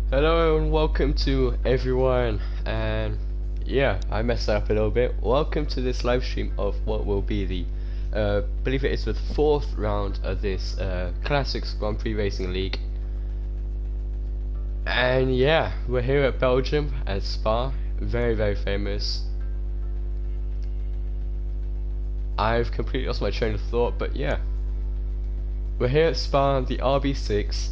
Hello and welcome to everyone, and yeah, I messed up a little bit. Welcome to this live stream of what will be the believe it is the fourth round of this Classics Grand Prix Racing League. And yeah, we're here at Belgium at Spa, very famous. I've completely lost my train of thought, but yeah, we're here at Spa, the RB6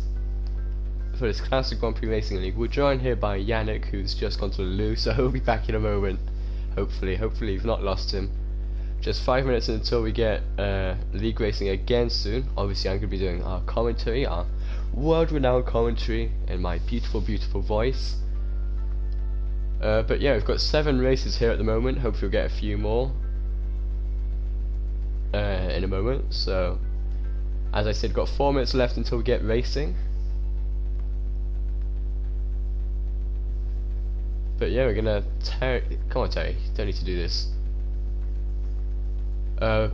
for this Classic Grand Prix Racing League. We're joined here by Yannick, who's just gone to the loo, so he'll be back in a moment. Hopefully we've not lost him. Just 5 minutes until we get league racing again soon. Obviously I'm going to be doing our commentary, our world-renowned commentary in my beautiful voice. But yeah, we've got 7 races here at the moment. Hopefully we'll get a few more in a moment. So as I said, got 4 minutes left until we get racing. But yeah, we're gonna come on Terry, you don't need to do this. But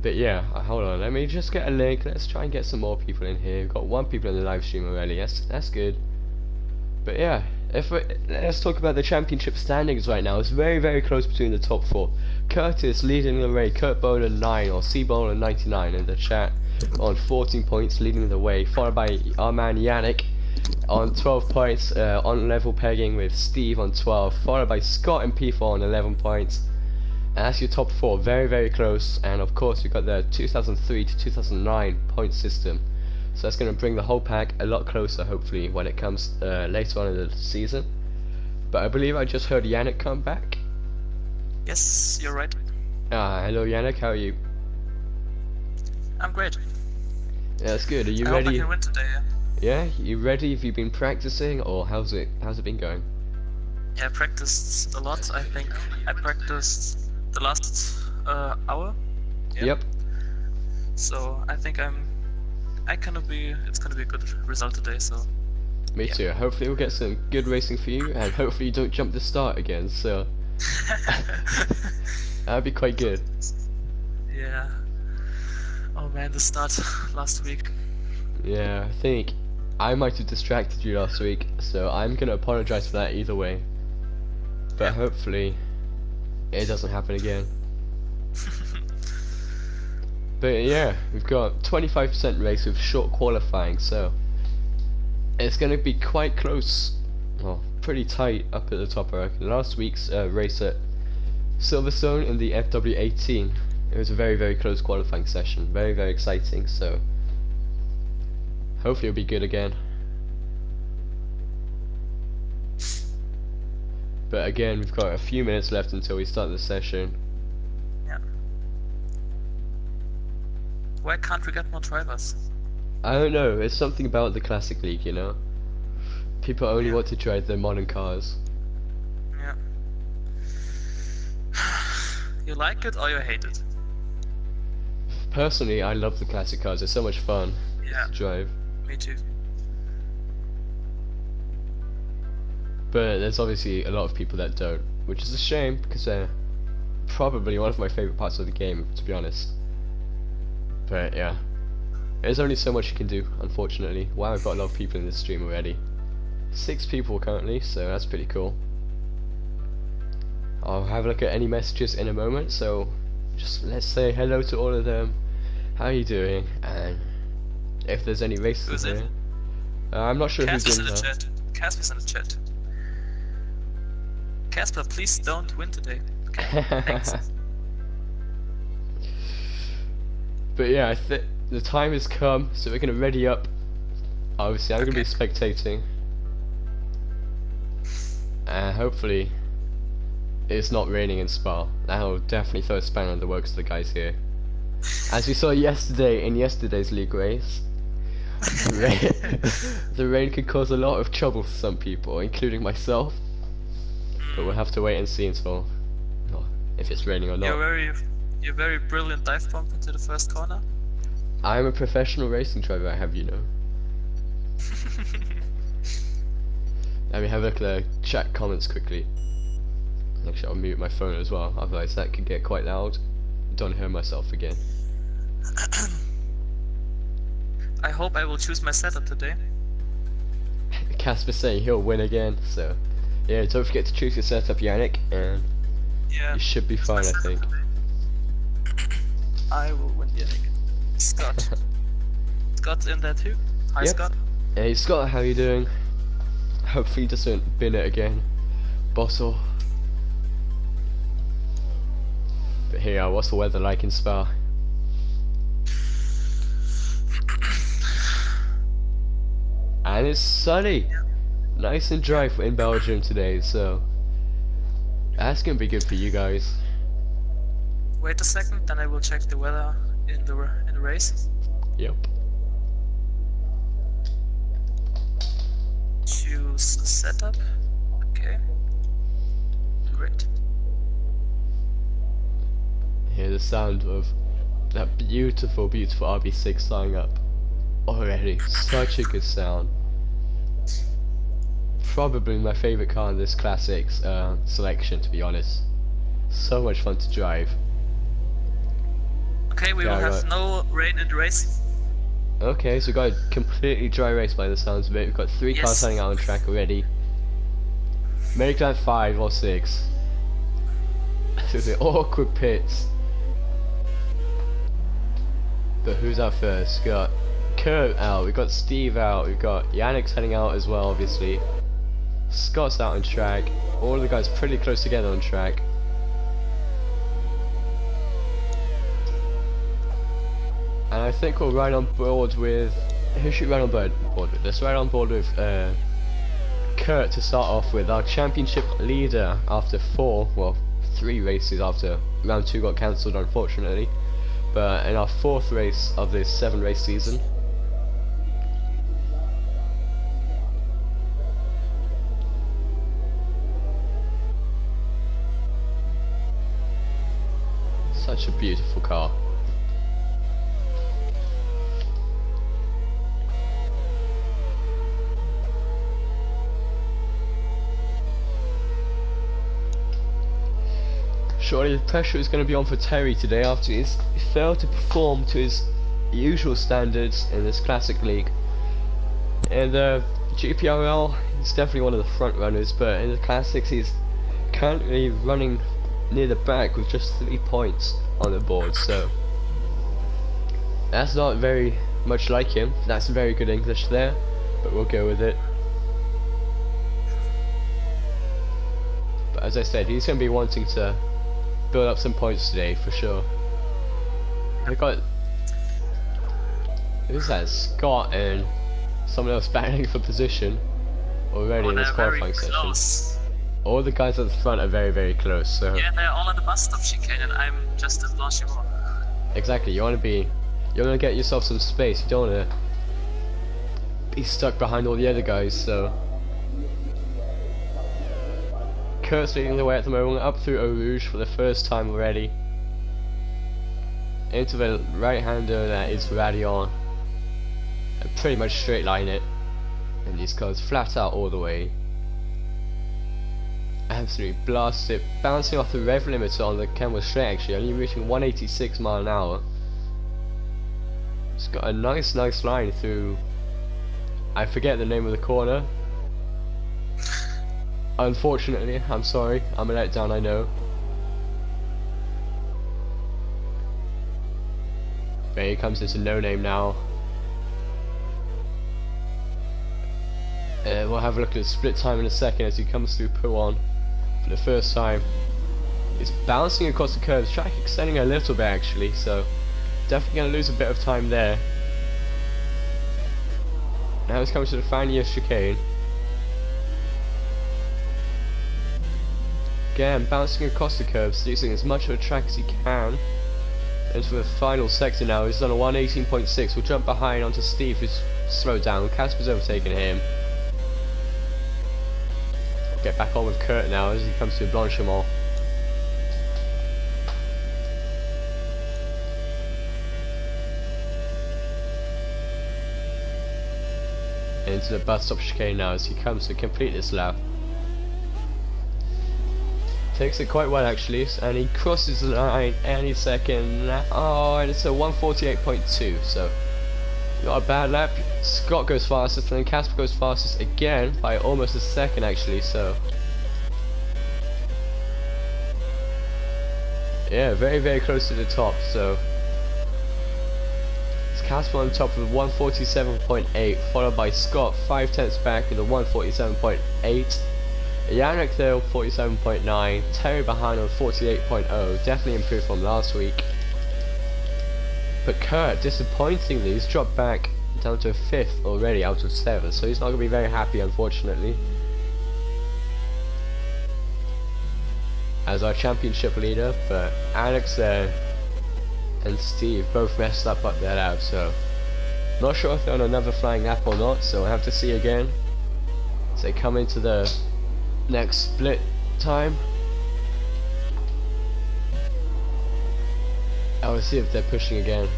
yeah, hold on, let me just get a link. Let's try and get some more people in here. We've got 1 people in the live stream already. That's good. But yeah, let's talk about the championship standings right now. It's very close between the top 4. Curtis leading the way, Kurt Bowler 9 or C Bowler 99 in the chat on 14 points, leading the way, followed by our man Yannick on 12 points, on level pegging with Steve on 12, followed by Scott and P4 on 11 points. And that's your top 4, very close. And of course we've got the 2003 to 2009 point system, so that's going to bring the whole pack a lot closer hopefully when it comes later on in the season. But I believe I just heard Yannick come back. Yes, you're right. Hello Yannick, how are you? I'm great. Yeah, that's good. Are you I ready? hope I can win today. Yeah, you ready? Have you been practicing, or how's it been going? Yeah, I practiced a lot. I think I practiced the last hour. Yeah. Yep. So I think it's gonna be a good result today. So. Me Yeah. too. Hopefully we'll get some good racing for you, and hopefully you don't jump the start again. So that'd be quite good. Yeah. Oh man, the start last week. Yeah, I think I might have distracted you last week, so I'm gonna apologize for that either way. But Yeah. hopefully it doesn't happen again. But yeah, we've got 25% race with short qualifying, so it's gonna be quite close. Well, pretty tight up at the top, I reckon. Last week's race at Silverstone in the FW18, it was a very close qualifying session, very exciting. So hopefully it'll be good again. But again, we've got a few minutes left until we start the session. Yeah. Why can't we get more drivers? I don't know, it's something about the Classic League, you know? People only want to drive their modern cars. Yeah. You like it or you hate it? Personally, I love the classic cars, they're so much fun Yeah. to drive. Me too. But there's obviously a lot of people that don't, which is a shame because they're probably one of my favourite parts of the game, to be honest. But yeah, there's only so much you can do, unfortunately. Wow, I've got a lot of people in this stream already. 6 people currently, so that's pretty cool. I'll have a look at any messages in a moment, so just let's say hello to all of them. How are you doing? And if there's any races Who's it? here. I'm not sure Casper's who's in in the there. chat. Casper's in the chat. Casper, please don't win today. Okay, thanks. But yeah, I think the time has come, so we're gonna ready up. Obviously, I'm gonna be Okay. spectating, and hopefully, it's not raining in Spa. That'll definitely throw a spanner in the works of the guys here. As we saw yesterday in yesterday's league race, the rain could cause a lot of trouble for some people, including myself. But we'll have to wait and see until if it's raining or not. You're very brilliant dive bomb into the first corner. I'm a professional racing driver, I have you know. Let me have a look at the chat comments quickly. Actually, I'll mute my phone as well, otherwise that could get quite loud. Don't hear myself again. I hope I will choose my setup today. Casper saying he'll win again, so yeah, don't forget to choose your setup, Yannick, and Yeah. you should be fine, I think. I will win the inning. Scott. Scott's in there too. Hi, Yep. Scott. Hey Scott, how you doing? Hopefully he doesn't bin it again. Bottle. But here, what's the weather like in Spa? And it's sunny! Nice and dry in Belgium today, so that's gonna be good for you guys. Wait a second, then I will check the weather in the race. Yep. Choose setup. Okay. Great. Hear the sound of that beautiful, beautiful RB6 starting up already. Such a good sound. Probably my favourite car in this classics selection, to be honest. So much fun to drive. Okay, we will have no rain in the race. Okay, so we've got a completely dry race by the sounds of it. We've got 3 cars Yes. starting out on track already. Make that 5 or 6. Through the awkward pits. But who's out first? We've got Kurt out, we've got Steve out, we've got Yannick's heading out as well, obviously. Scott's out on track. All of the guys pretty close together on track. And I think we'll ride on board with... Who should we ride on board with? Let's ride on board with Kurt to start off with, our championship leader after 3 races after round 2 got cancelled, unfortunately. But in our 4th race of this 7 race season. Such a beautiful car. Surely the pressure is going to be on for Terry today after he failed to perform to his usual standards in this classic league. In the Gprl, he's definitely one of the front runners, but in the classics he's currently running near the back with just 3 points on the board, so that's not very much like him. That's very good English there, but we'll go with it. But as I said, he's going to be wanting to build up some points today for sure. I got, who's that? Scott and someone else battling for position already in this qualifying session. Close. All the guys at the front are very, very close. So Yeah, they're all on the bus stop chicane, and I'm just in Blanchimont. exactly, you want to get yourself some space. You don't want to be stuck behind all the other guys. So Kurt's leading the way at the moment, up through Eau Rouge for the first time already. Into the right-hander that is Radion. And pretty much straight line it. And these cars flat out all the way. Absolutely blast it, bouncing off the rev limiter on the Kenworth straight actually, only reaching 186 mile an hour. It's got a nice line through, I forget the name of the corner. Unfortunately, I'm sorry, I'm a letdown, I know. But he comes into no name now. We'll have a look at the split time in a second as he comes through Pouan for the first time. He's bouncing across the curves, track extending a little bit actually, so definitely going to lose a bit of time there. Now he's coming to the final chicane. Again, bouncing across the curves, using as much of the track as he can. Into the final sector now, he's on a 118.6, we'll jump behind onto Steve who's slowed down, Casper's overtaken him. Get back on with Kurt now as he comes to Blanchimont. Into the bus stop chicane now as he comes to complete this lap. Takes it quite well actually, and he crosses the line any second. Oh, and it's a 148.2, so Not a bad lap. Scott goes fastest, and then Casper goes fastest again by almost a second actually, so yeah, very close to the top. So it's Casper on top with 147.8, followed by Scott 5/10 back with a 147.8. Yannick there 47.9, Terry behind on 48.0, definitely improved from last week. But Kurt, disappointingly, he's dropped back down to a 5th already out of 7, so he's not going to be very happy, unfortunately. As our championship leader, but Alex there and Steve both messed up their lap, so not sure if they're on another flying lap or not, so we'll have to see again as they come into the next split time. I will see if they're pushing again.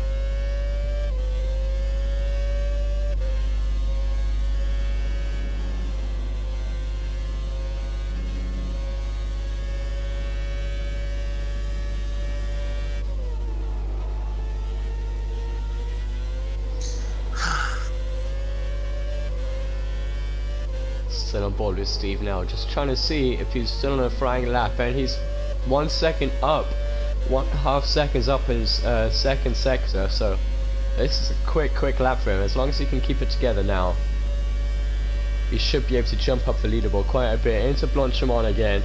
Still on board with Steve now, just trying to see if he's still on a flying lap, and he's 1 second up. 1.5 seconds up in his second sector, so this is a quick lap for him. As long as he can keep it together now, he should be able to jump up the leaderboard quite a bit. Into Blanchimont again.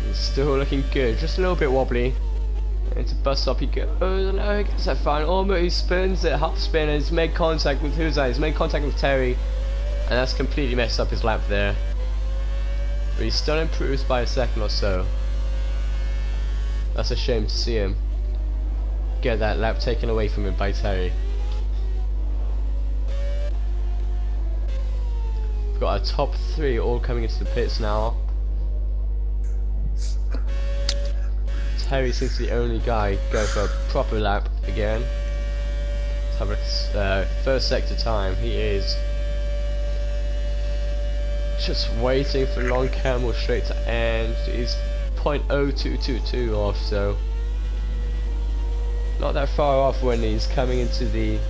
He's still looking good, just a little bit wobbly. Into bus stop he goes. Oh no, he gets that fine. Almost he spins it, half spin, and he's made contact with who's that? He's made contact with Terry, and that's completely messed up his lap there. But he still improves by a second or so. That's a shame to see him get that lap taken away from him by Terry. We've got our top 3 all coming into the pits now. Terry seems to be the only guy going for a proper lap again. Let's have a first sector time. He is just waiting for long camel straight to end. He's 0.0222 off, so not that far off when he's coming into the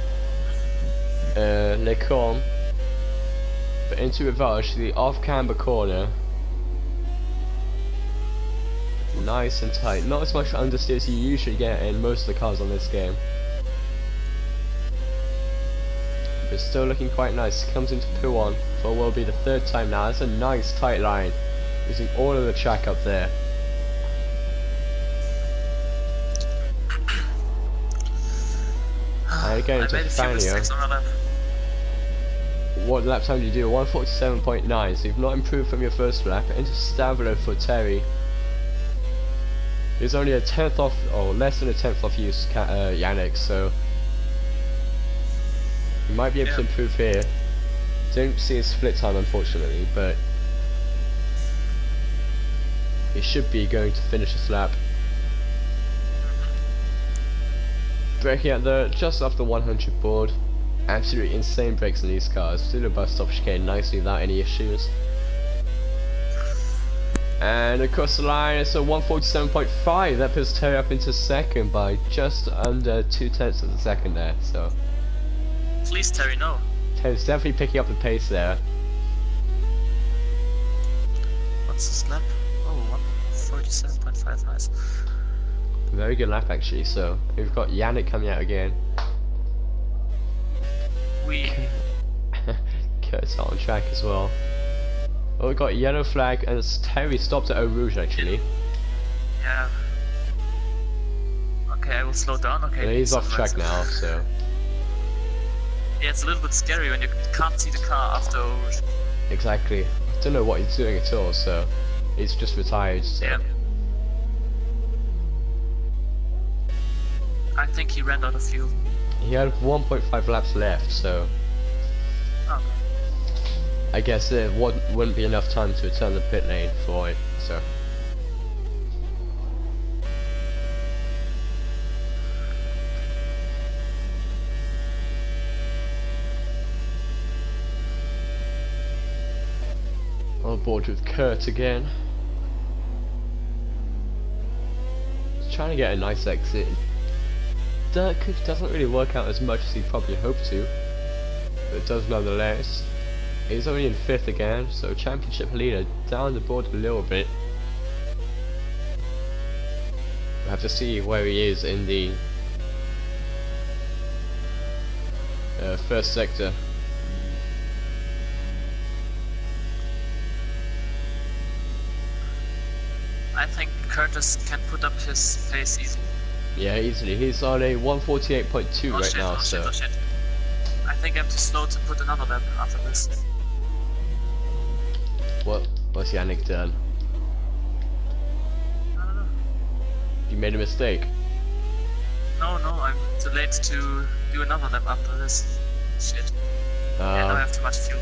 Le Corne. But into Rivage, the off camber corner. Nice and tight. Not as much understeer as you usually get in most of the cars on this game. But still looking quite nice. He comes into P1 for what will be the 3rd time now. That's a nice tight line, using all of the track up there. And again into Fanio. What lap time did you do? 147.9, so you've not improved from your first lap. Into Stavro for Terry. He's only a 10th off, or less than a 10th off use Yannick, so he might be able to improve here. Don't see his split time unfortunately, but he should be going to finish this lap. Braking at the just off the 100 board. Absolutely insane brakes in these cars. Through the bus stop chicane nicely without any issues. And across the line it's a 147.5. That puts Terry up into second by just under 2/10 of a second there. So please Terry, no. Terry's definitely picking up the pace there. What's this lap? Oh, 147.5, nice. Very good lap actually. So we've got Yannick coming out again. Kurt's on track as well. Oh, we got a yellow flag and it's Terry stopped at Eau Rouge actually. Yeah. Okay, I will slow down. Okay. And he's off track now, so. Yeah, it's a little bit scary when you can't see the car after Eau Rouge. Exactly. I don't know what he's doing at all, so he's just retired. So. Yeah. I think he ran out of fuel. He had 1.5 laps left, so. Okay. I guess there wouldn't be enough time to return the pit lane for it, so. On board with Kurt again. Just trying to get a nice exit. doesn't really work out as much as he probably hoped to, but it does nonetheless. He's only in 5th again, so championship leader down the board a little bit. We'll have to see where he is in the first sector. I think Curtis can put up his pace easily. Yeah, easily. He's on a 148.2 right shit, now, oh so. shit, oh shit. I think I'm too slow to put another lap after this. What's Yannick done? I don't know. You made a mistake. No, I'm too late to do another lap after this. Shit. Yeah, now I have too much fuel.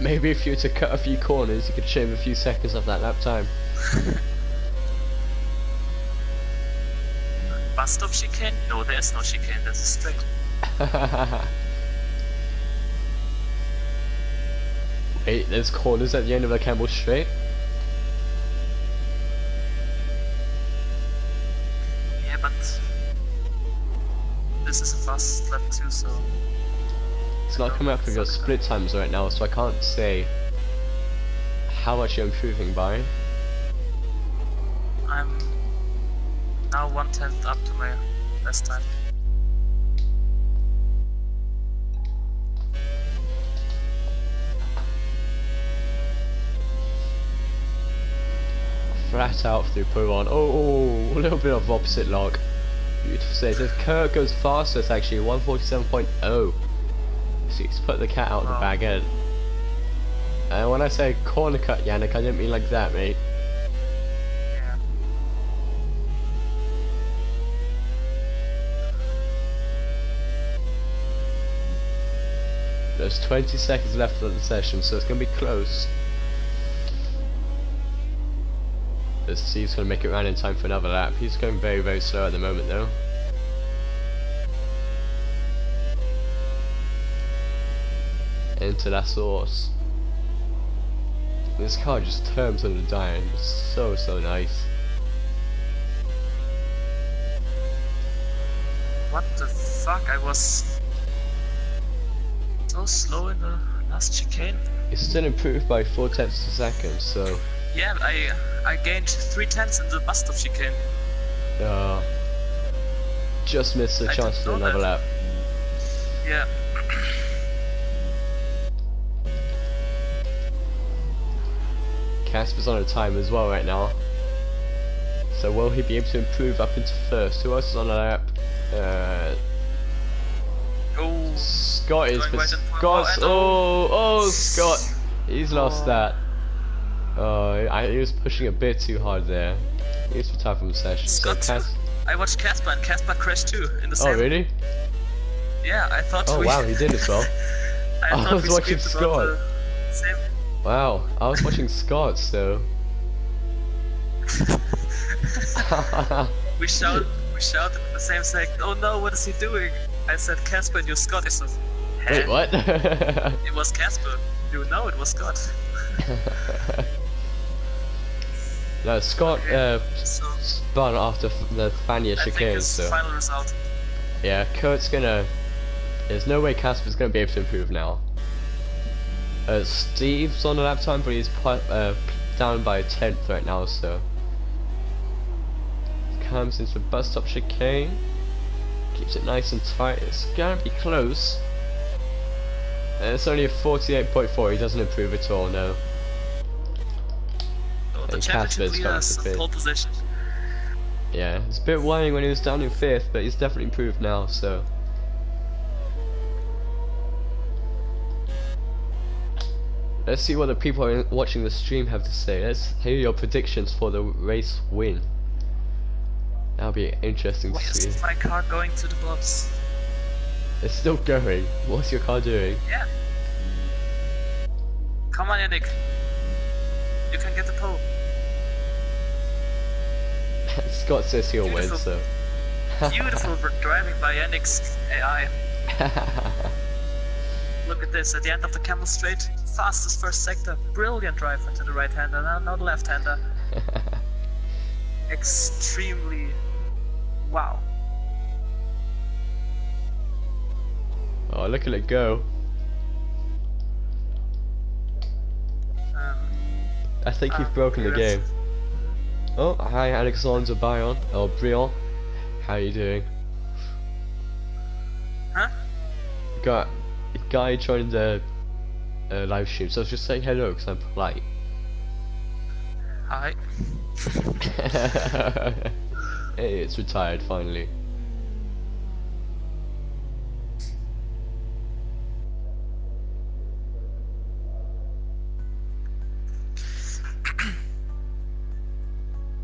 Maybe if you were to cut a few corners, you could shave a few seconds off that lap time. Bus stop chicane? No, there is no chicane, there's a straight. Wait, there's corners at the end of the Campbell Straight? Yeah, but this is a fast lap too, so... It's not coming up with your split times right now, so I can't say how much you're improving by. I'm now 1/10 up to my best time. Flat out through Puron. Oh, a little bit of opposite lock. Beautiful save. If Kurt goes faster, it's actually 147.0. So he's put the cat out of the bag in. And when I say corner cut, Yannick, I didn't mean like that, mate. Yeah. There's 20 seconds left of the session, so it's going to be close. Let's see if he's going to make it round in time for another lap. He's going very, very slow at the moment, though. Into that source. This car just turns on the dime. It's so nice. What the fuck? I was so slow in the last chicane. It's still improved by 0.4 of a second, so... Yeah, I gained 3/10 in the bus stop chicane. Just missed the chance to do another lap. Yeah. Casper's on a time as well right now. So will he be able to improve up into first? Who else is on a lap? Oh, Scott is, going but right in front. Scott's, Oh, oh, Scott, he's lost that. Oh, he was pushing a bit too hard there. He was for time from the session. Scott, So I watched Casper and Casper crashed too in the same. Oh really? Yeah, I thought. Oh wow, he did as well. I was watching Scott. Same. Wow, I was watching Scott, so. we shouted at the same second. Oh no, what is he doing? I said Casper and you're Scott. I said, Wait, what? It was Casper. You know it was Scott. No, Scott So, spun after the Fania I think chicane, his so. final result. Yeah, Kurt's gonna. There's no way Casper's gonna be able to improve now. Steve's on the lap time, but he's down by 10th right now, so. Comes into the bus stop chicane. Keeps it nice and tight. It's gonna be close. And it's only a 48.4, he doesn't improve at all, no. So the And championship Casper's leader is starting to in pole position. Yeah, it's a bit worrying when he was down in 5th, but he's definitely improved now, so. Let's see what the people watching the stream have to say. Let's hear your predictions for the race win. That'll be interesting Why to see. is my car going to the box? It's still going. What's your car doing? Yeah. Come on, Yannick. You can get the pole. Scott says he'll win, Beautiful. so. Beautiful driving by Yannick's AI. Look at this, at the end of the camel straight, fastest first sector. Brilliant drive into the right-hander, now the left-hander. Extremely... wow. Oh, look at it go. I think you've broken the game. Oh, hi Alexander Bion, or Brion. How you doing? Huh? Got a guy joined the live stream, so I was just saying hello because I'm polite. Hi. Hey, it's retired finally.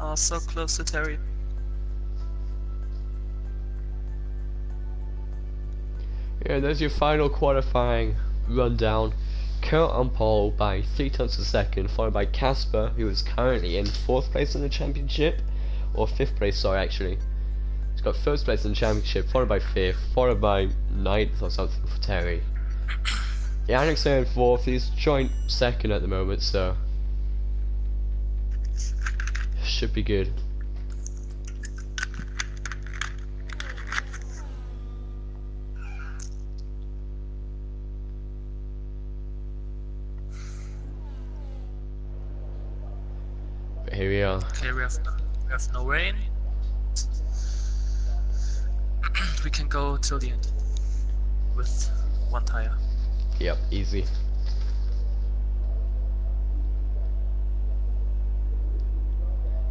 Oh, so close to Terry. Yeah, there's your final qualifying rundown. Kurt on pole by 3 tenths of a second, followed by Casper, who is currently in 4th place in the championship, or 5th place, sorry, actually. He's got 1st place in the championship, followed by 5th, followed by 9th or something for Terry. Yannick's in 4th, he's joint 2nd at the moment, so should be good. But here we are. Okay, we have no rain. We can go till the end with 1 tire. Yep, easy.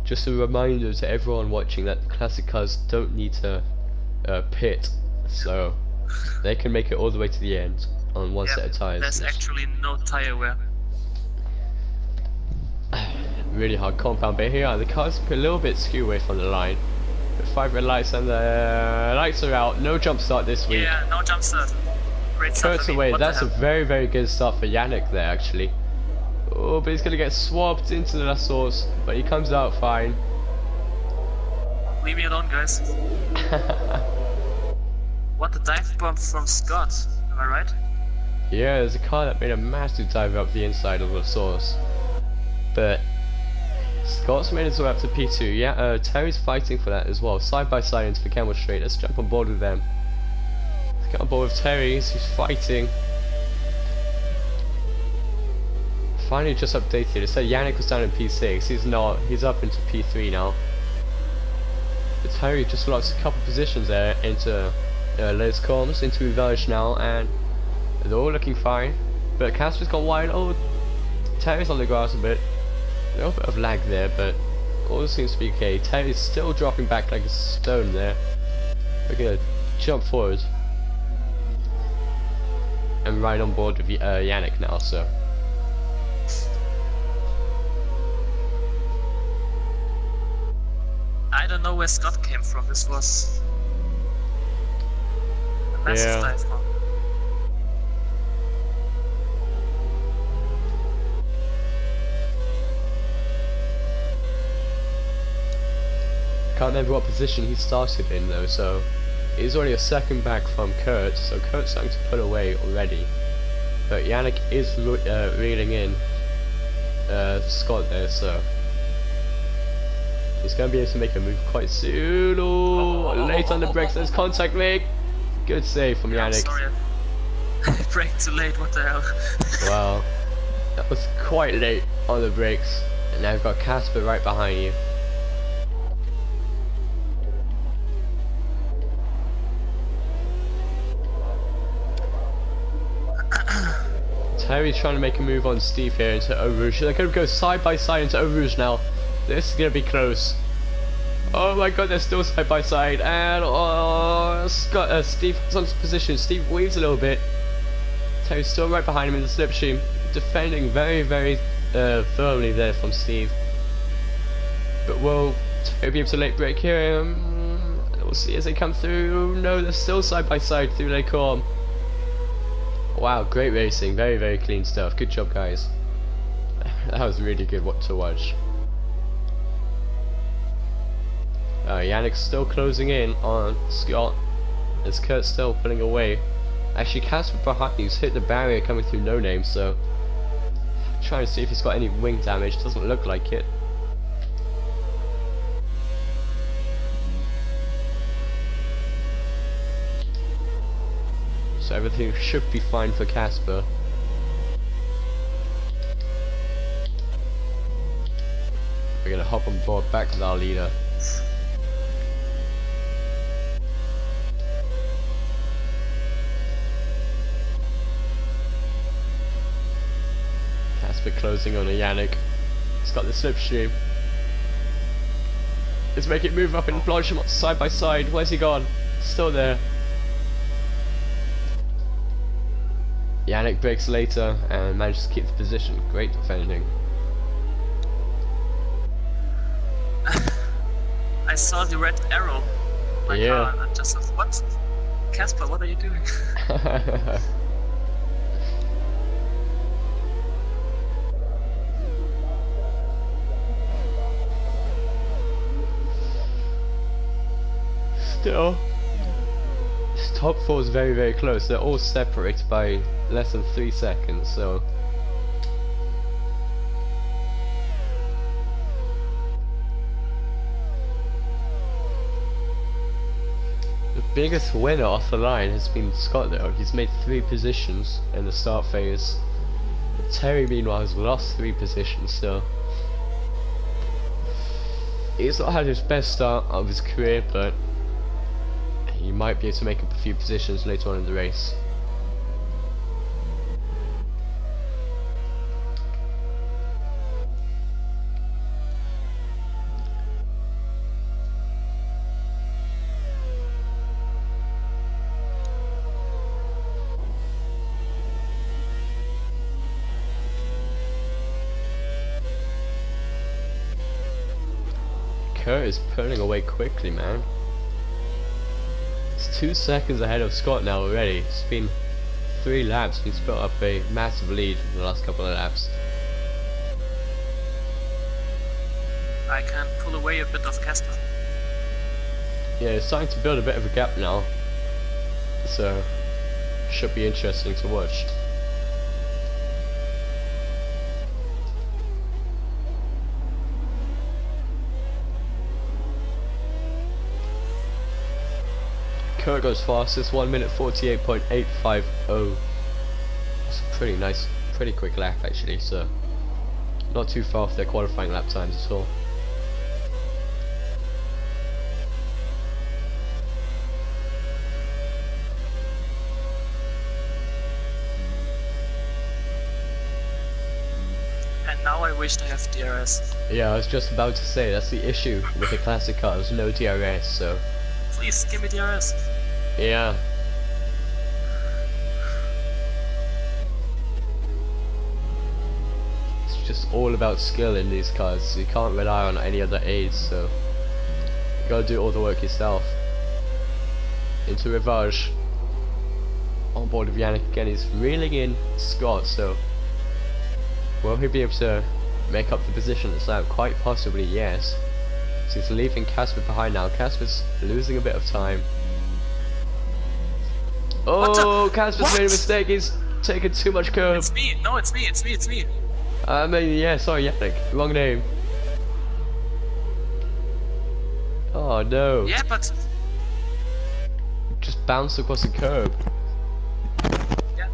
Just a reminder to everyone watching that the classic cars don't need to pit, so they can make it all the way to the end on one set of tyres. There's actually no tire wear. Really hard compound, but here the car's a little bit skew away from the line. With 5 red lights and the lights are out. No jump start this week. Yeah, no jump start. Great start. Kurt's away. That's a very, very good start for Yannick there, actually. Oh, but he's gonna get swapped into the last source, but he comes out fine. Leave me alone, guys. What a dive bomb from Scott, am I right? Yeah, there's a car that made a massive dive up the inside of the source. But Scott's made his way up to P2. Yeah, Terry's fighting for that as well. Side by side into the camel straight. Let's jump on board with them. Let's get on board with Terry, he's fighting. Finally just updated. It said Yannick was down in P6. He's not. He's up into P3 now. But Terry just lost a couple positions there into Les Combs, into Revenge now, and they're all looking fine. But Casper's gone wide. Oh, Terry's on the grass a bit. A little bit of lag there, but all seems to be okay. Terry's still dropping back like a stone there. We're gonna jump forward and ride on board with Yannick now, so. I don't know where Scott came from. This was a massive dive bomb. Can't remember what position he started in though, so he's already a second back from Kurt, so Kurt's starting to pull away already. But Yannick is reeling in Scott there, so he's going to be able to make a move quite soon. Oh, late on the brakes, there's contact make. Good save from Yannick. Sorry, I braked too late, what the hell. Wow, that was quite late on the brakes. And now you've got Casper right behind you. Terry's trying to make a move on Steve here into Eau Rouge. They're going to go side by side into Eau Rouge now. This is going to be close. Oh my god, they're still side by side. And Steve's on position. Steve weaves a little bit. Terry's still right behind him in the slipstream. Defending very, very firmly there from Steve. But will Terry be able to late break here? We'll see as they come through. No, they're still side by side through Les Combs. Wow, great racing, very, very clean stuff. Good job, guys. That was really good to watch. Yannick's still closing in on Scott, as Kurt's still pulling away. Actually, Casper behind he's hit the barrier coming through No Name, so trying to see if he's got any wing damage. Doesn't look like it. So everything should be fine for Casper. We're gonna hop on board back with our leader. Casper closing on a Yannick. He's got the slipstream. Let's make it move up and launch him side by side. Where's he gone? Still there. Yannick breaks later and manages to keep the position. Great defending. I saw the red arrow. My car, and I just thought, what? Casper, what are you doing? Still, this top four is very, very close. They're all separated by less than 3 seconds, so the biggest winner off the line has been Scott though. He's made 3 positions in the start phase. Terry meanwhile has lost 3 positions, so he's not had his best start of his career, but he might be able to make up a few positions later on in the race. Kurt is pulling away quickly, man. He's 2 seconds ahead of Scott now already. It's been 3 laps. He's built up a massive lead in the last couple of laps. I can pull away a bit of Casper. Yeah, it's starting to build a bit of a gap now. So, should be interesting to watch. Kurt goes fastest, 1 minute 48.850. That's a pretty nice, pretty quick lap actually, so not too far off their qualifying lap times at all. And now I wish I have DRS. Yeah, I was just about to say, that's the issue with the classic cars, no DRS, so please give me DRS. yeah. It's just all about skill in these cars, so you can't rely on any other aids, so you gotta do all the work yourself. Into Rivage. On board with Yannick again, he's reeling in Scott, so will he be able to make up the position this lap? Quite possibly, yes. So he's leaving Casper behind now. Casper's losing a bit of time. Oh, Casper's made a mistake. He's taken too much curve. It's me. No, it's me. It's me. It's me. Yeah, sorry, Yannick. Wrong name. Oh no. Yeah, but just bounced across the curb. yeah.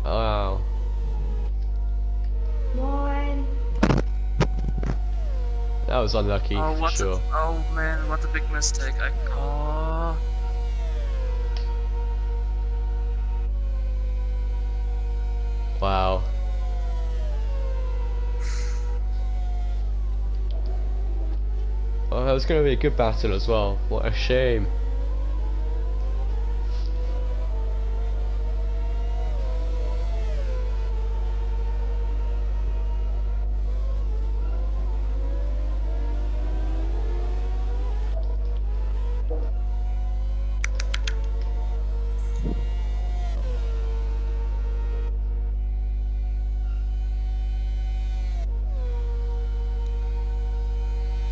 Wow. That was unlucky, for sure. Oh man, what a big mistake. Oh. Wow. Oh, that was going to be a good battle as well. What a shame.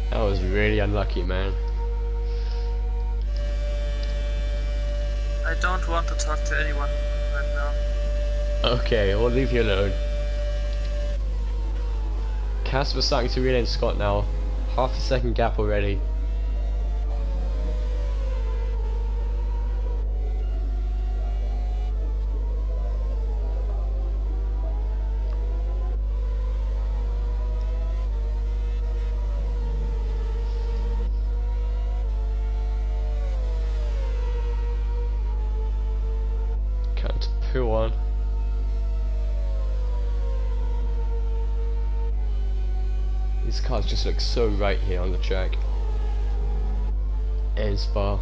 That was really unlucky, man. I don't want to talk to anyone right now. Okay, we'll leave you alone. Casper's starting to reel in Scott now. Half a second gap already. Can't pull on. These cars just look so right here on the track. And Spa.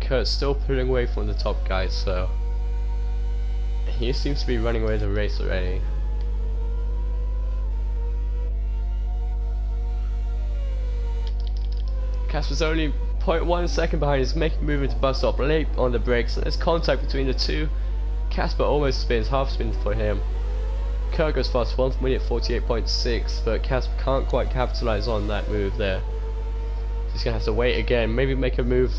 Kurt's still pulling away from the top guys, so he seems to be running away the race already. Casper's only 0.1 second behind. He's making a move into bus stop, late on the brakes. There's contact between the two. Casper almost spins, half spin for him. Kurt goes fast, 1 minute 48.6, but Casper can't quite capitalize on that move there. He's gonna have to wait again, maybe make a move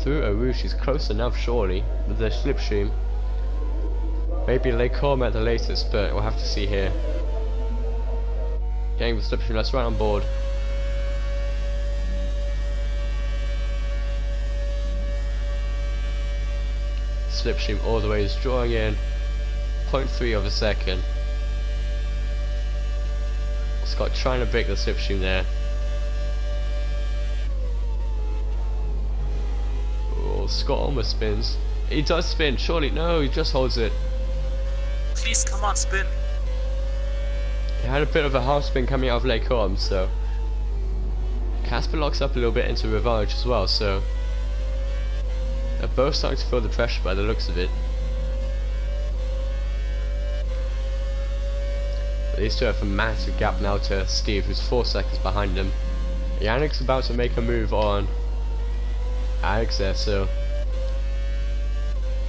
through a roof. He's close enough surely with the slipstream. Maybe Lacombe at the latest, but we'll have to see here. Getting the slipstream, let's run on board. Slipstream all the way is drawing in 0.3 of a second. Scott trying to break the slipstream there. Oh, Scott almost spins. He does spin, surely. No, he just holds it. Please, come on, spin. He had a bit of a half spin coming out of Lacombe, so Casper locks up a little bit into Rivage as well, so they're both starting to feel the pressure by the looks of it. But these two have a massive gap now to Steve, who's 4 seconds behind him. Yannick's about to make a move on Alex there, so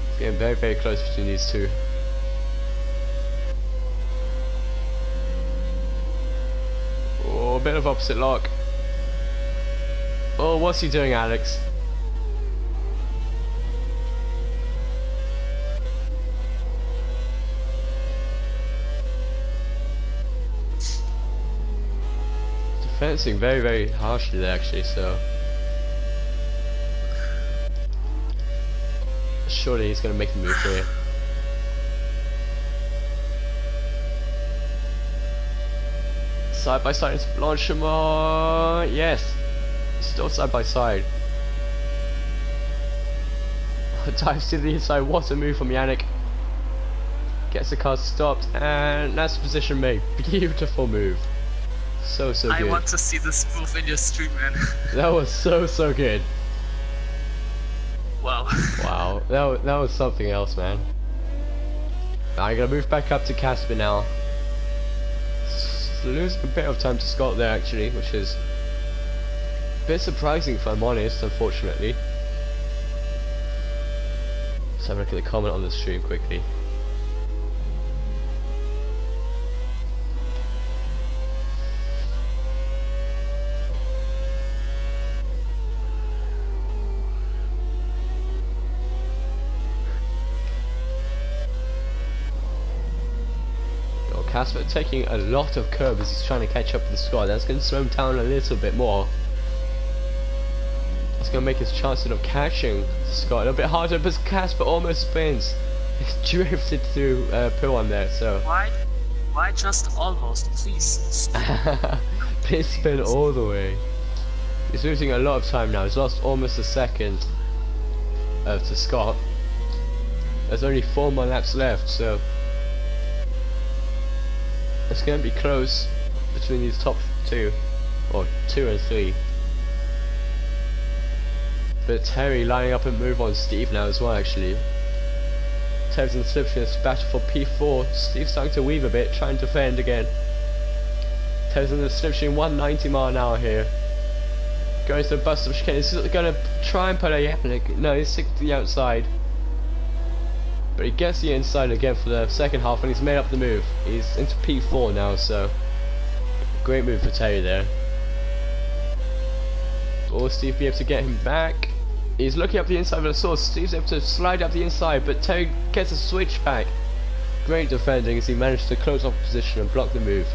it's getting very, very close between these two. Oh, a bit of opposite lock. Oh, what's he doing, Alex? Fencing very, very harshly there actually, so surely he's going to make the move here. Side by side into Blanchimont, yes, still side by side. Dives to the inside, what a move from Yannick. Gets the car stopped, and that's the position made. Beautiful move. So good. I want to see this move in your stream, man. That was so good. Wow. Wow, that was something else, man. I'm gonna move back up to Casper now. Losing a bit of time to Scott there actually, which is a bit surprising if I'm honest, unfortunately. Let's have a look at the comment on the stream quickly. Casper taking a lot of curves as he's trying to catch up with Scott. That's going to slow him down a little bit more. That's going to make his chances of catching Scott a little bit harder, but Casper almost spins. He's drifted through P1 there, so... Why just almost, please? Please spin all the way. He's losing a lot of time now. He's lost almost a second to Scott. There's only 4 more laps left, so it's going to be close between these top two, or 2 and 3. But Terry lining up and move on Steve now as well actually. Terry's in the slipstream, it's battle for P4. Steve's starting to weave a bit, trying to defend again. Terry's in the slipstream, 190 mile an hour here. Going to the bus stop chicane, he's going to try and put a Yapnik. No, he's sticking to the outside. But he gets the inside again for the second half, and he's made up the move. He's into P4 now, so great move for Terry there. Will Steve be able to get him back? He's looking up the inside of the sword. Steve's able to slide up the inside, but Terry gets a switch back. Great defending as he managed to close off position and block the move.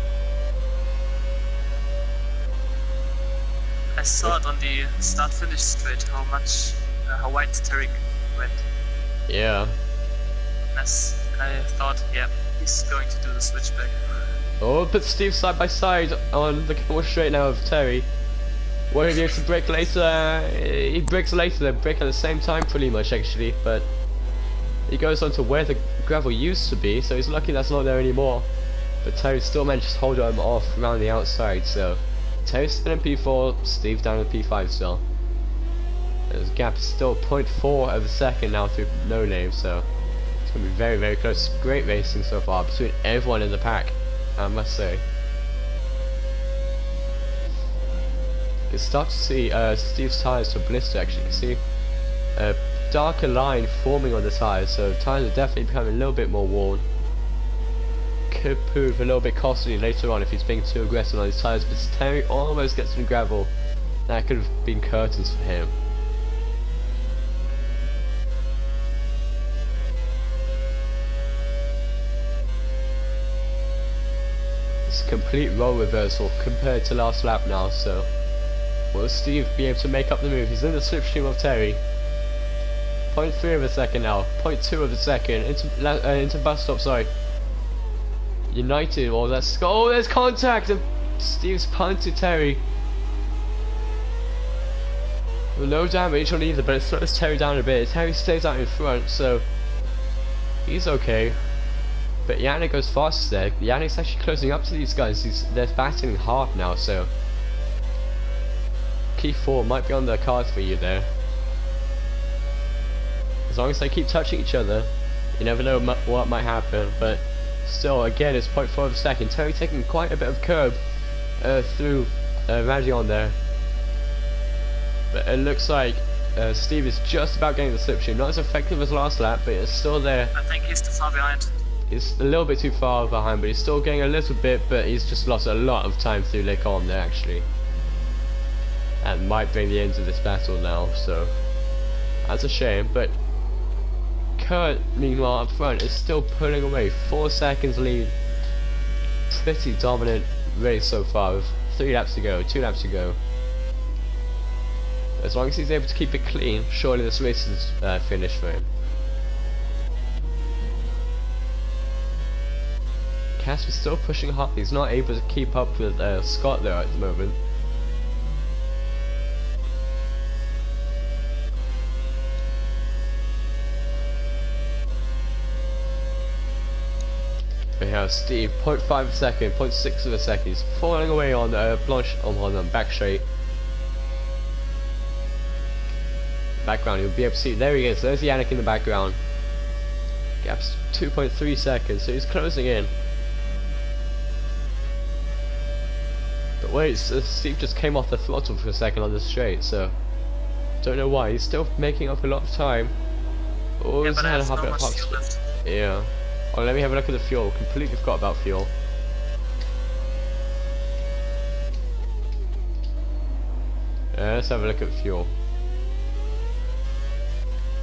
I saw it on the start-finish straight how wide Terry went. Yeah. I thought, yeah, he's going to do the switchback. Oh, but Steve side by side on the kill straight now of Terry. Will he be able to break later? He breaks later, they break at the same time pretty much actually, but he goes on to where the gravel used to be, so he's lucky that's not there anymore. But Terry still manages to hold him off around the outside, so Terry's still in P4, Steve down in P5 still. The gap is still 0.4 of a second now through No Name, so it's going to be very, very close. Great racing so far between everyone in the pack, I must say. You can start to see Steve's tyres to blister actually. You can see a darker line forming on the tyres, so tyres are definitely becoming a little bit more worn. Could prove a little bit costly later on if he's being too aggressive on his tyres, but Terry almost gets some gravel. That could have been curtains for him. It's a complete role reversal compared to last lap now, so will Steve be able to make up the move? He's in the slipstream of Terry. 0.3 of a second now, 0.2 of a second, into bus stop, sorry. United, there's contact, and Steve's punted Terry. Well, no damage on either, but it slows Terry down a bit. Terry stays out in front, so he's okay. But Yannick goes fast there. Yannick's actually closing up to these guys. They're battling hard now, so key 4 might be on the cards for you there. As long as they keep touching each other, you never know what might happen. But still, again, it's 0.4 of a second. Terry taking quite a bit of curb through Radion there. But it looks like Steve is just about getting the slipstream. Not as effective as last lap, but it's still there. I think he's too far behind. He's a little bit too far behind, but he's still getting a little bit, but he's just lost a lot of time through Le Colombe there actually. That might bring the end to this battle now, so that's a shame. But Kurt, meanwhile, up front is still pulling away. 4 seconds lead. Pretty dominant race so far with 3 laps to go, 2 laps to go. As long as he's able to keep it clean, surely this race is finished for him. Casper's still pushing hard. He's not able to keep up with Scott there at the moment. We have Steve, 0.5 of a second, 0.6 of a second. He's falling away on Blanche on back straight. Background, you'll be able to see. There he is. There's Yannick in the background. Gap's 2.3 seconds, so he's closing in. But wait, Steve just came off the throttle for a second on the straight, so don't know why. He's still making up a lot of time. Oh, yeah, but I have not much fuel left. Yeah. Oh, let me have a look at the fuel. Completely forgot about fuel. Let's have a look at fuel.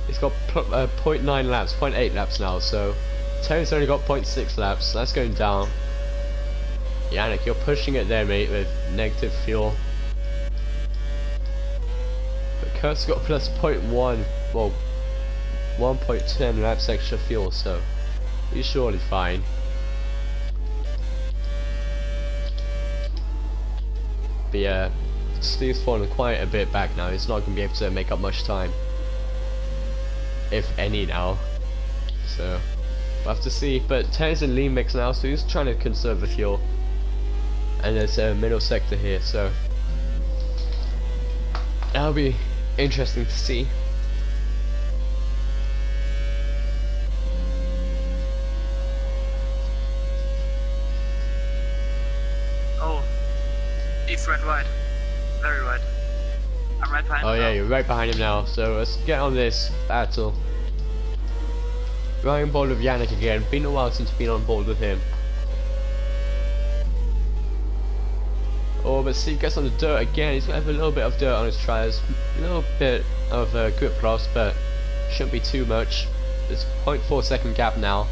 He's got 0.9 laps, 0.8 laps now, so Terry's only got 0.6 laps. That's going down. Yannick, you're pushing it there, mate, with negative fuel. But Kurt's got plus 0.1, well, 1.10 laps extra fuel, so he's surely fine. But yeah, Steve's fallen quite a bit back now. He's not going to be able to make up much time, if any now. So we'll have to see. But Terry's in lean mix now, so he's trying to conserve the fuel. And there's a middle sector here, so that'll be interesting to see. Oh, Steve ran wide, very wide. I'm right behind him. Oh yeah, you're right behind him now, so let's get on this battle. Trying board with Yannick again. Been a while since been on board with him. Oh, but Steve gets on the dirt again. He's gonna have a little bit of dirt on his tyres. A little bit of grip loss, but shouldn't be too much. There's a 0.4 second gap now.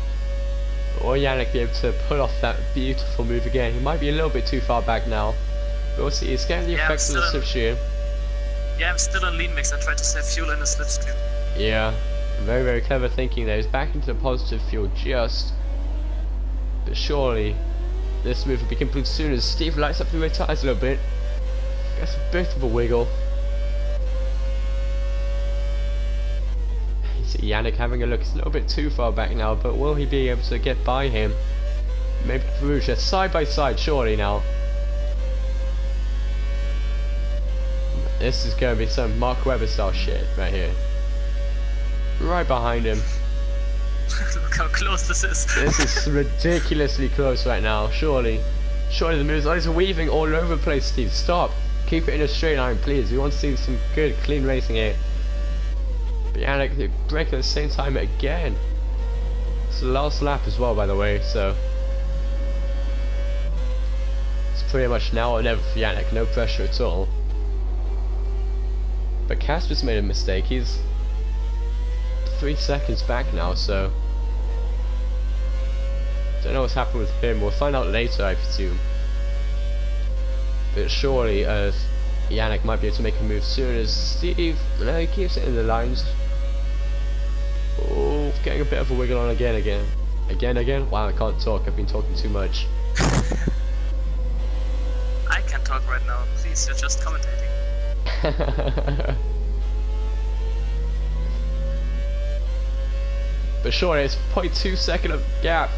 Or Yannick be able to pull off that beautiful move again. He might be a little bit too far back now. But we'll see. He's getting the effects of the slipstream. Yeah, I'm still on lean mix. I tried to save fuel in the slipstream. Yeah, very, very clever thinking there. He's back into the positive fuel just. But surely, this move will be complete soon as Steve lights up the rear tyres a little bit. Gets a bit of a wiggle. You see Yannick having a look. He's a little bit too far back now, but will he be able to get by him? Maybe Perugia side by side, surely now. This is going to be some Mark Webber style shit right here. Right behind him. Look how close this is. This is ridiculously close right now, surely. Surely the moves are weaving all over the place, Steve. Stop. Keep it in a straight line, please. We want to see some good, clean racing here. But Yannick, they break at the same time again. It's the last lap as well, by the way, so. It's pretty much now or never for Yannick, no pressure at all. But Casper's made a mistake. He's 3 seconds back now, so don't know what's happened with him. We'll find out later, I presume. But surely, Yannick might be able to make a move soon as Steve. No, he keeps it in the lines. Oh, getting a bit of a wiggle on again. Wow, I can't talk. I've been talking too much. I can't talk right now. Please, you're just commentating. But sure, it's 0.2 second of gap.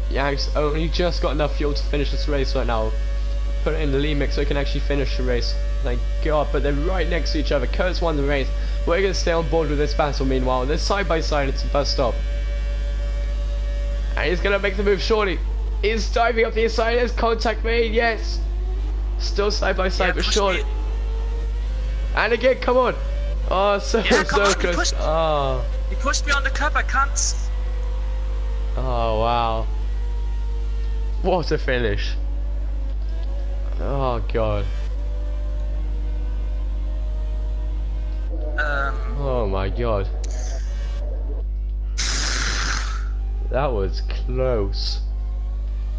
Yannick's only just got enough fuel to finish this race right now. Put it in the lead mix so he can actually finish the race. Thank God, but they're right next to each other. Kurt's won the race. We're going to stay on board with this battle meanwhile. They're side by side at the bus stop. And he's going to make the move surely. He's diving up the inside. There's contact made, yes. Still side by side, but surely. And again, come on. Oh, so close. Oh. He pushed me on the curb, I can't. Oh, wow. What a finish. Oh, God. Oh, my God. That was close.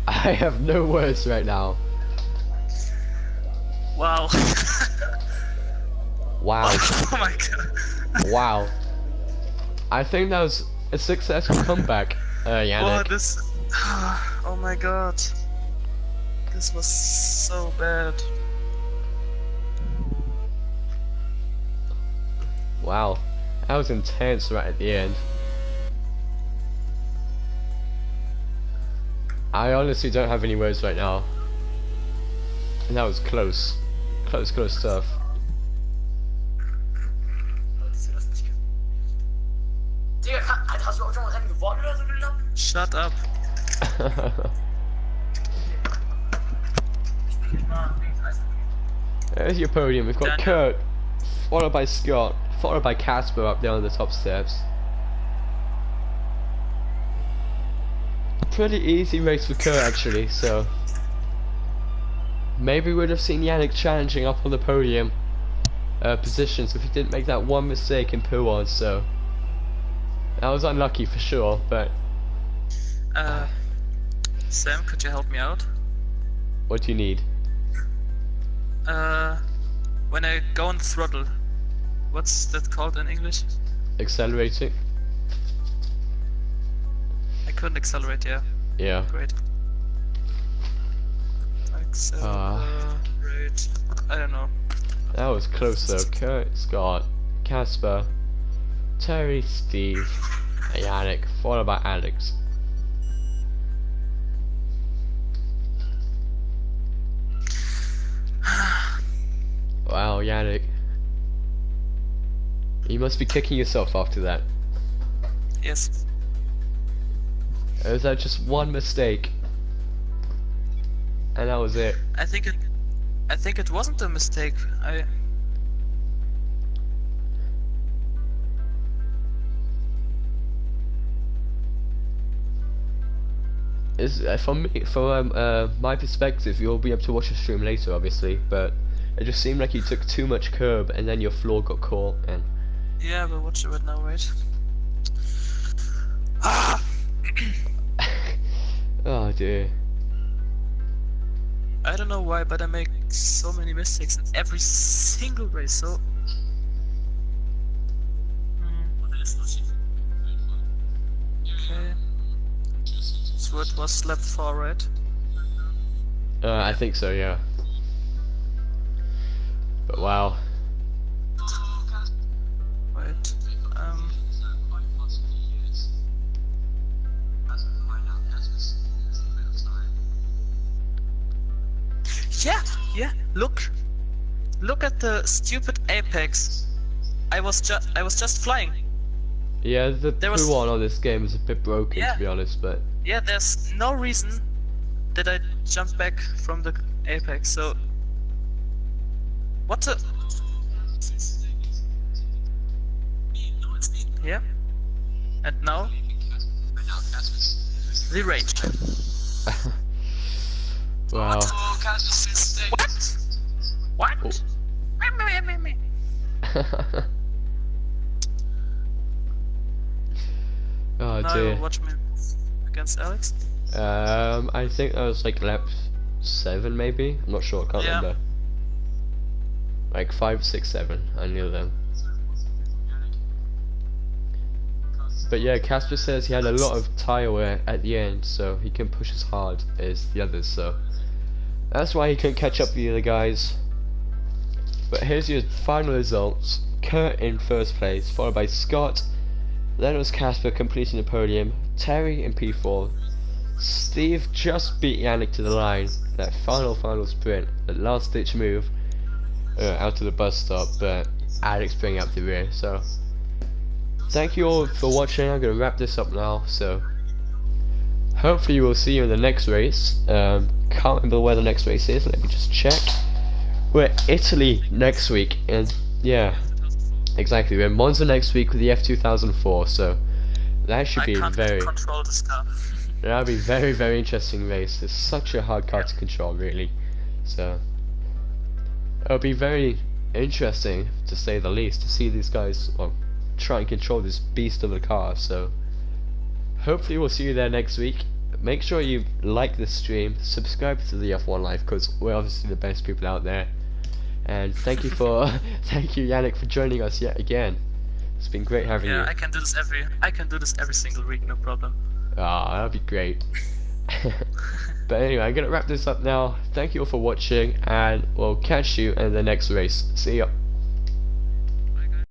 I have no words right now. Wow. Wow. Oh my God. Wow. I think that was a successful comeback, Yannick. Oh, this. Oh my God. This was so bad. Wow. That was intense right at the end. I honestly don't have any words right now. And that was close. Close stuff. Shut up. There's your podium. We've got Kurt, followed by Scott, followed by Casper up there on the top steps. Pretty easy race for Kurt actually, so maybe we would have seen Yannick challenging up on the podium positions if he didn't make that one mistake in P1, so that was unlucky for sure, but Sam, could you help me out? what do you need? When I go on throttle, what's that called in English? Accelerating? I couldn't accelerate, yeah. Yeah. Great. Accelerate. I don't know. That was close though. Kurt, Scott, Casper, Terry, Steve, and Yannick, followed by Alex. Wow, Yannick. You must be kicking yourself after that. Yes. Or was that just one mistake? And that was it. I think it wasn't a mistake. is from me, from my perspective, you'll be able to watch the stream later, obviously. But it just seemed like you took too much curb, and then your floor got caught. And yeah, but watch it right now, wait. Ah! oh dear. I don't know why, but I make so many mistakes in every single race. So. Okay. So it was lap 4, right? I think so, yeah. But wow. Wait. Yeah. Look at the stupid apex. I was just flying. Yeah, the blue one on this game is a bit broken, to be honest, but yeah, there's no reason that I jumped back from the apex. So what the? Yeah. And now the rage. wow. What? Oh. Oh now dear. Watch me against Alex. I think that was like lap 7 maybe. I'm not sure. I can't remember. Like 5, 6, 7. I knew them. But yeah, Casper says he had a lot of tire wear at the end, so he can push as hard as the others. So that's why he couldn't catch up with the other guys. But here's your final results. Kurt in first place, followed by Scott. Then it was Casper completing the podium. Terry in P4. Steve just beat Yannick to the line. That final sprint, that last ditch move out to the bus stop. But Alex bringing up the rear. So thank you all for watching. I'm going to wrap this up now. So hopefully we'll see you in the next race. Can't remember where the next race is. Let me just check. We're at Italy next week, and yeah, exactly. We're in Monza next week with the F2004, so that should be very. Control this car. That'll be very, very interesting race. It's such a hard car to control, really. So it'll be very interesting, to say the least, to see these guys try and control this beast of a car. So hopefully we'll see you there next week. Make sure you like this stream, subscribe to the F1 Life, because we're obviously the best people out there. And thank you for thank you Yannick for joining us yet again. It's been great having you. Yeah, I can do this every single week, no problem. Ah, that'd be great. But anyway, I'm gonna wrap this up now. Thank you all for watching, and we'll catch you in the next race. See ya.